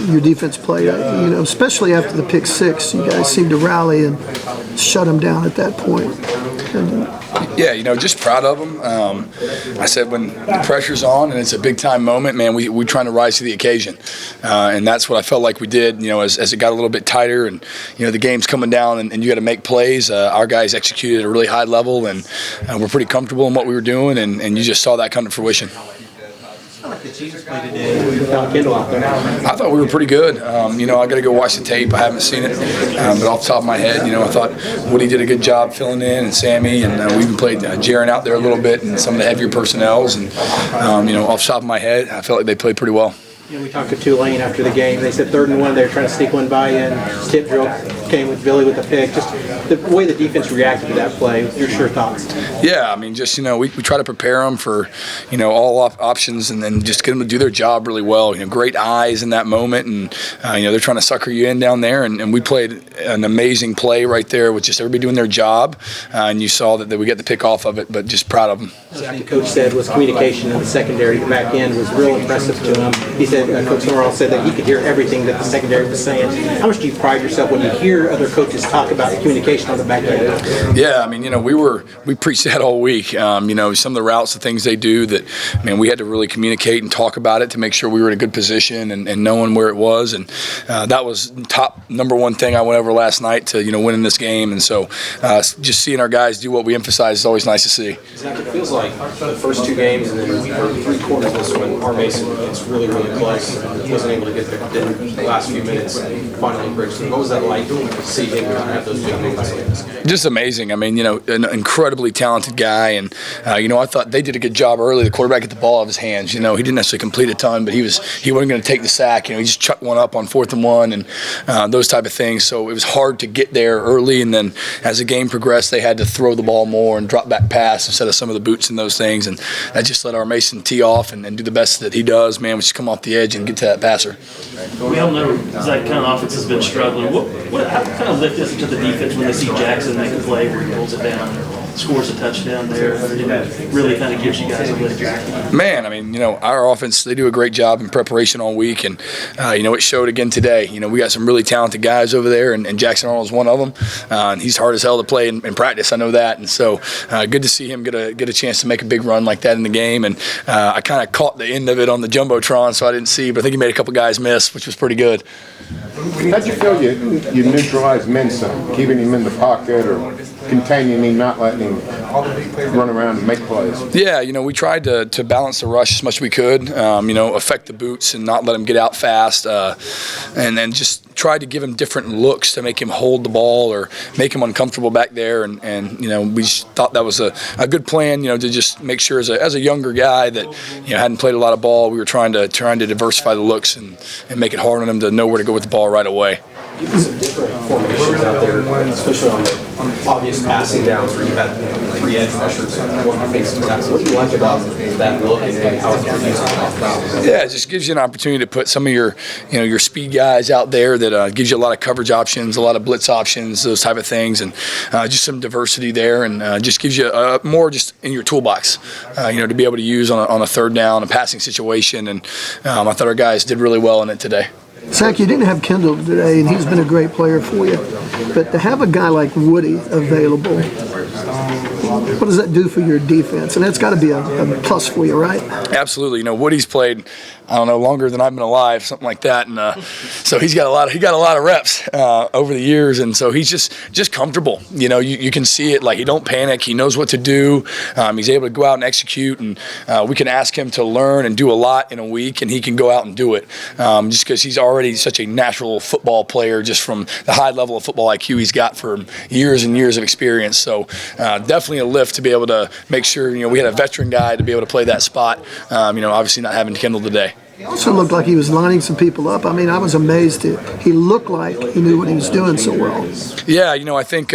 Your defense played, especially after the pick six. You guys seemed to rally and shut them down at that point. Yeah, just proud of them. I said when the pressure's on and it's a big-time moment, man, we're trying to rise to the occasion. And that's what I felt like we did, as it got a little bit tighter and, the game's coming down and you got to make plays. Our guys executed at a really high level and we're pretty comfortable in what we were doing, and you just saw that come to fruition. The Chiefs played today without Kendall out there. I thought we were pretty good. I got to go watch the tape. I haven't seen it, but off the top of my head, I thought Woody did a good job filling in, and Sammy, and we even played Jaron out there a little bit, and some of the heavier personnels. And off the top of my head, I felt like they played pretty well. We talked to Tulane after the game. They said 3rd and 1. They were trying to sneak one by in. Tip drill came with Billy with the pick. Just the way the defense reacted to that play. Your sure thoughts? Yeah, we try to prepare them for all options and then just get them to do their job really well. Great eyes in that moment, and they're trying to sucker you in down there. And we played an amazing play right there with just everybody doing their job. And you saw that we got the pick off of it, but just proud of them. Something the coach said was communication in the secondary. The back end was real impressive to him. He said, Coach Norrell said that he could hear everything that the secondary was saying. How much do you pride yourself when you hear other coaches talk about the communication on the back end? Yeah, we preached that all week. Some of the routes, the things they do that, we had to really communicate and talk about it to make sure we were in a good position and knowing where it was. And that was top number one thing I went over last night to, winning this game. And so just seeing our guys do what we emphasize is always nice to see. Zach, it feels like the first 2 games and then 3 quarters of this one, R. Mason gets really, really close. He wasn't able to get there in the last few minutes and finally breaks through. What was that like to see him have those big moments in this game? Just amazing. An incredibly talented guy. And, I thought they did a good job early. The quarterback got the ball out of his hands. He didn't necessarily complete a ton, but he wasn't going to take the sack. He just chucked one up on 4th and 1 and those type of things. So it was hard to get there early. And then as the game progressed, they had to throw the ball more and drop back pass instead of some of the boots and those things. And that just let our Mason tee off and do the best that he does, man, which is come off the edge and get to that passer. We all know that kind of offense has been struggling. How kind of lift is it to the defense when they see Jackson make a play where he holds it down and scores a touchdown there? It really kind of gives you guys a lift. Man, our offense, they do a great job in preparation all week, and it showed again today. We got some really talented guys over there, and Jackson Arnold is one of them. And he's hard as hell to play in practice. I know that, and so good to see him get a chance to make a big run like that in the game. And I kind of caught the end of it on the jumbotron, so I didn't see, but I think he made a couple guys miss, which was pretty good. How'd you feel you neutralized Mensah, keeping him in the pocket or containing him, not letting him run around and make plays? Yeah, we tried to balance the rush as much as we could, affect the boots and not let him get out fast, and then just tried to give him different looks to make him hold the ball or make him uncomfortable back there, and we just thought that was a good plan, to just make sure as a younger guy that hadn't played a lot of ball, we were trying to diversify the looks and make it hard on him to know where to go with the ball right away. You've got some different formations out there, especially on the obvious passing downs where you've had 3 edge rushers and 1 defensive tackle. What do you like about that look and how it's used off balance? Yeah, it just gives you an opportunity to put some of your speed guys out there that gives you a lot of coverage options, a lot of blitz options, those type of things, and just some diversity there, and just gives you more just in your toolbox, to be able to use on a 3rd down, a passing situation, and I thought our guys did really well in it today. Zach, you didn't have Kendall today, and he's been a great player for you. But to have a guy like Woody available, what does that do for your defense? And that's got to be a plus for you, right? Absolutely. Woody's played, longer than I've been alive, something like that, and so he got a lot of reps over the years, and so he's just comfortable. You can see it. Like, he don't panic. He knows what to do. He's able to go out and execute, and we can ask him to learn and do a lot in a week, and he can go out and do it. Just because he's already such a natural football player, just from the high level of football IQ he's got for years and years of experience. So definitely a lift to be able to make sure we had a veteran guy to be able to play that spot. Obviously not having Kendall today. He also looked like he was lining some people up. I was amazed. He looked like he knew what he was doing so well. Yeah, I think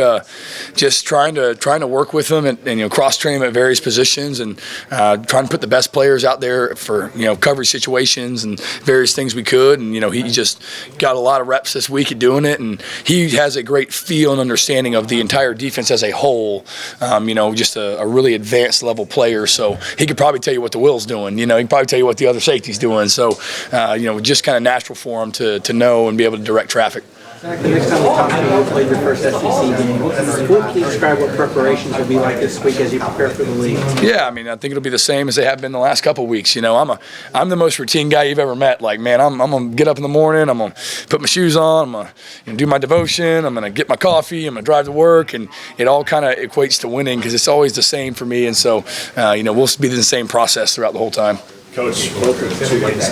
just trying to work with him and cross-train him at various positions and trying to put the best players out there for coverage situations and various things we could. And he just got a lot of reps this week at doing it, and he has a great feel and understanding of the entire defense as a whole. Just a really advanced level player. So he could probably tell you what the Will's doing. He can probably tell you what the other safety's doing. And so, just kind of natural for him to know and be able to direct traffic. Zach, the next time we talk to you, you played your first SEC game. Would you describe what preparations will be like this week as you prepare for the league? Yeah, I mean, I think it'll be the same as they have been the last couple of weeks. I'm the most routine guy you've ever met. Like, man, I'm gonna get up in the morning, I'm gonna put my shoes on, I'm gonna do my devotion, I'm gonna get my coffee, I'm gonna drive to work, and it all kind of equates to winning because it's always the same for me. And so, we'll be in the same process throughout the whole time. Coach, both of the 2 games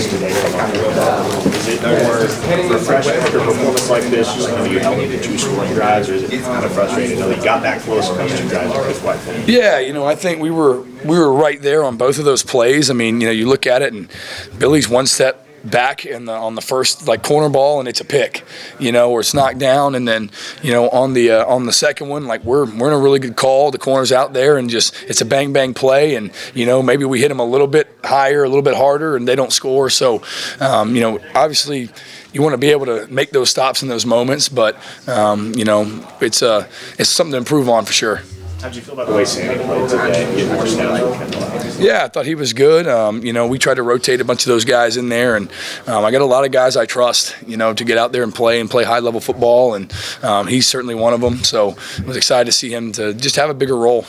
today is it more refreshing after a performance like this? You held them to 2 scoring drives, or is it kind of frustrating? They got that close in those 2 drives with White. Yeah, I think we were right there on both of those plays. I mean, you look at it, and Billy's one step back on the first corner ball, and it's a pick, or it's knocked down, and then on the second one, we're in a really good call. The corner's out there, and just it's a bang bang play, and maybe we hit them a little bit higher, a little bit harder, and they don't score. So obviously you want to be able to make those stops in those moments, but it's something to improve on for sure. How did you feel about the way Sammy played today and getting more snaps? Yeah, I thought he was good. We tried to rotate a bunch of those guys in there, and I got a lot of guys I trust, to get out there and play high-level football, and he's certainly one of them. So I was excited to see him to just have a bigger role.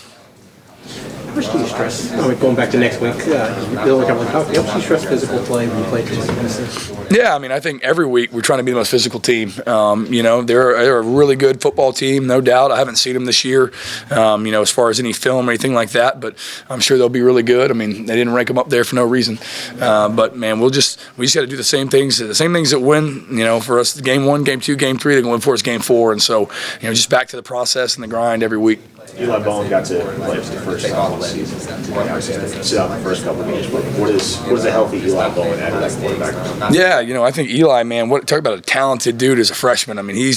How much do you stress, going back to next week, Bill and Kevin talk, how much do you stress physical play when you play teams like this? Yeah, I mean, I think every week we're trying to be the most physical team. They're a really good football team, no doubt. I haven't seen them this year, as far as any film or anything like that, but I'm sure they'll be really good. I mean, they didn't rank them up there for no reason. But, man, we just got to do the same things that win, for us, game 1, game 2, game 3, they're going to win for us game 4. And so, just back to the process and the grind every week. Eli Bowen got to play for the first time of the season. Sit out the first couple of games. What is a healthy Eli Bowen add to that quarterback? Yeah, I think Eli, man, talk about a talented dude as a freshman. I mean, he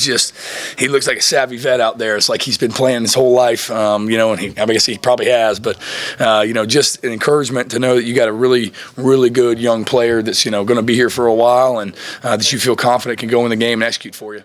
looks like a savvy vet out there. It's like he's been playing his whole life, and I guess he probably has. But, just an encouragement to know that you got a really, really good young player that's, going to be here for a while, and that you feel confident can go in the game and execute for you.